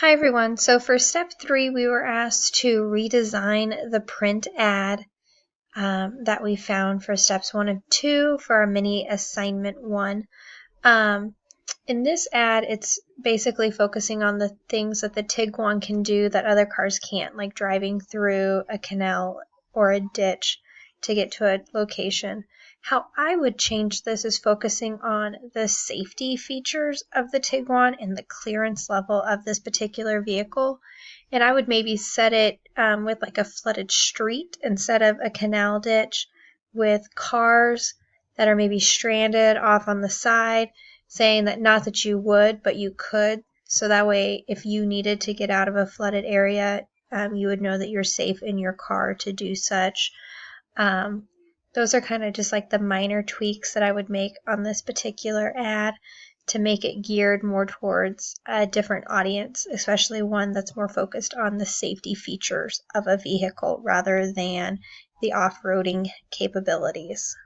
Hi everyone. So for step 3, we were asked to redesign the print ad that we found for steps 1 and 2 for our mini assignment 1. In this ad, it's basically focusing on the things that the Tiguan can do that other cars can't, like driving through a canal or a ditch to get to a location. How I would change this is focusing on the safety features of the Tiguan and the clearance level of this particular vehicle. And I would maybe set it with like a flooded street instead of a canal ditch, with cars that are maybe stranded off on the side, saying that not that you would, but you could. So that way, if you needed to get out of a flooded area, you would know that you're safe in your car to do such. Those are kind of just like the minor tweaks that I would make on this particular ad to make it geared more towards a different audience, especially one that's more focused on the safety features of a vehicle rather than the off-roading capabilities.